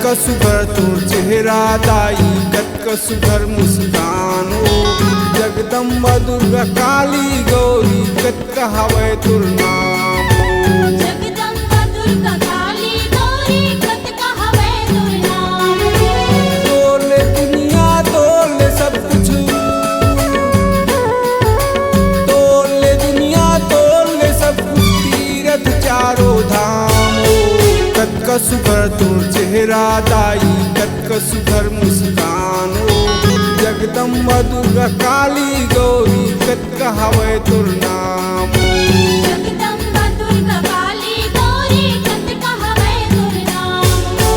का सुघर तोर चेहरा दाई, कत का सुघर मुस्कान हो। जगदम्बा दुर्गा काली गौरी, कत का हवै तुर नाम हो। जगदम्बा दुर्गा काली गौरी, कत का हवै तुर नाम हो। तोले दुनिया तोले सब कुछ, तोले दुनिया तोले सब कुछ, तीरथ चारों धाम हो। कत का सुघर तोर चेहरा दाई, कत का सुघर मुस्कान हो। जगदम्बा दुर्गा काली गौरी, कत का हवै तुर नाम हो। जगदम्बा दुर्गा काली गौरी, कत का हवै तुर नाम हो।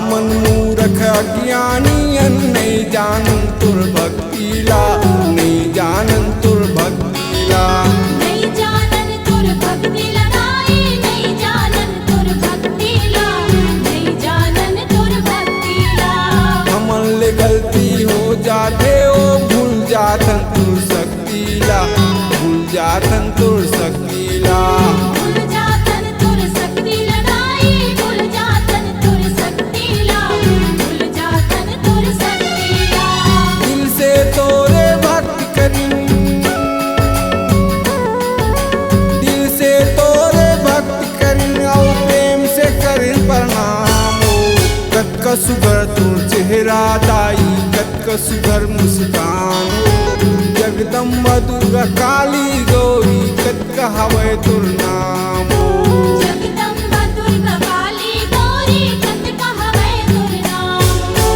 मन मूरख अज्ञानियन नहीं जानन तुर भक्तिला, नहीं जानन तुर भक्तिला। नहीं जानन तुर भक्ति लगाई, नहीं जानन तुर भक्ति ला, नहीं जानन तुर भक्ति ला। हमन ले गलती हो जाते ओ, भूल जातन तुर शक्तिला, भूल जातन तुर शक्तिला। भूल जातन तुर शक्ति लगाई, भूल जातन तुर शक्ति ला, भूल जातन तुर शक्ति ला। दिल से तोरे भक्ति करी, दिल से तोरे भक्ति करी, और प्रेम से करी प्रणाम हो। कत का सुघर तोर चेहरा दाई, कत का सुघर मुस्कान हो। जगदम्बा दुर्गा काली गौरी, कत का हवै तुर नाम हो। जगदम्बा दुर्गा काली गौरी, कत का हवै तुर नाम हो।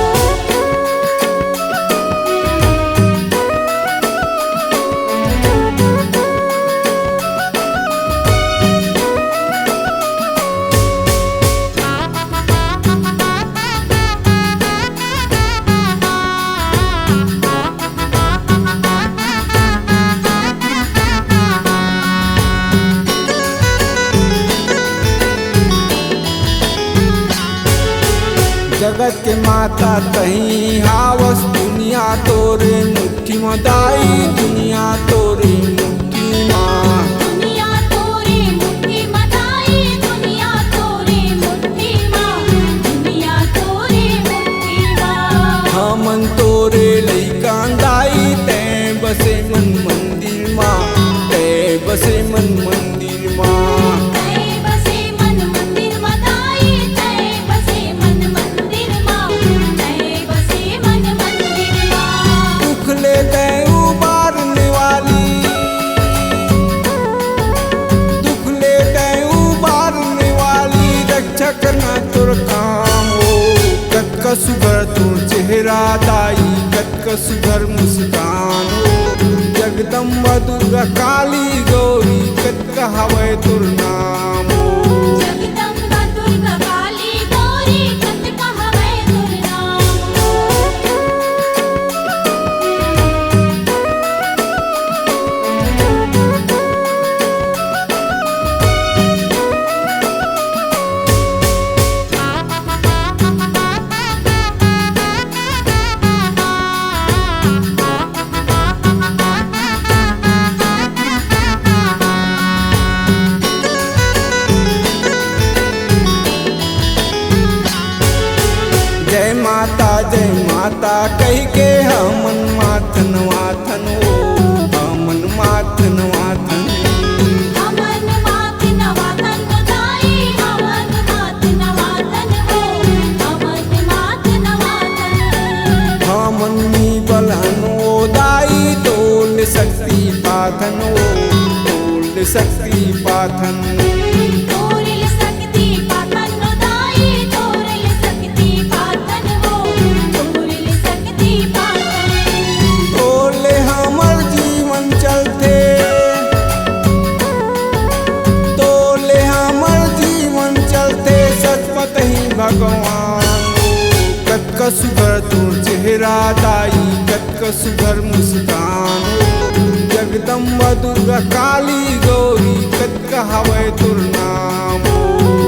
जगत के माता तही हावस, दुनिया तोरे मुट्ठी में दाई, दुनिया तोरे मुट्ठी माँ। दुनिया तोरे मुट्ठी मदाई, दुनिया तोरे मुट्ठी माँ, दुनिया तोरे मुट्ठी माँ। हमन तोरे लइकान दाई, तै बसे मन मंदिर माँ, तै बसे मन मंदिर माँ। तै बसे मन मंदिर मदाई, तै बसे मन मंदिर माँ, तै बसे मन मंदिर माँ। दुख ले तै उबारने वाली, दुख ले तै उबारने वाली, रक्षा करना तुर काम हो। कत का सुघर तोर चेहरा दाई, कत का सुघर मुस्कान हो। जगदम्बा दुर्गा काली गौरी, कत का हवै तुर नाम हो। जगदम्बा दुर्गा काली गौरी, कत का हवै तुर नाम हो। जय माता कह के हमन माथन वाथन हो, हमन माथन वाथन। हमन माथ नवातन दाई, हमन माथ नवातन हो, हमन माथ नवातन। हमन नी बलहन ओ दाई, तोल शक्ति पाथन हो, तोल शक्ति पाथन। तोरिल शक्ति पाथन दाई, तोरिल शक्ति पाथन हो, तोरिल शक्ति पाथन। तोले हमर जीवन चलते, तोले हमर जीवन चलते, सचपत ही भगवान। कत का सुघर का सुघर मुस्कान हो जगदम्बा दुर्गा काली गौरी कत का हवै तुर नाम हो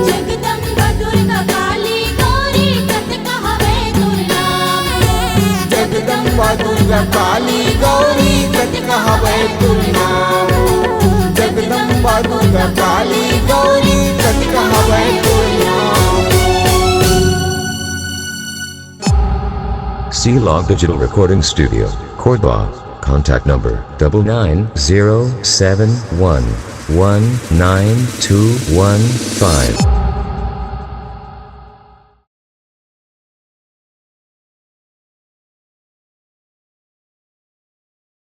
जगदम्बा दुर्गा काली गौरी कत कहवे तुर नाम हो जगदम्बा दुर्गा काली गौरी कत का हवै तुर नाम हो जगदम्बा दुर्गा काली गौरी कत का हवै तुर नाम हो। C-Log Digital Recording Studio, Cordoba. Contact number 99071192115.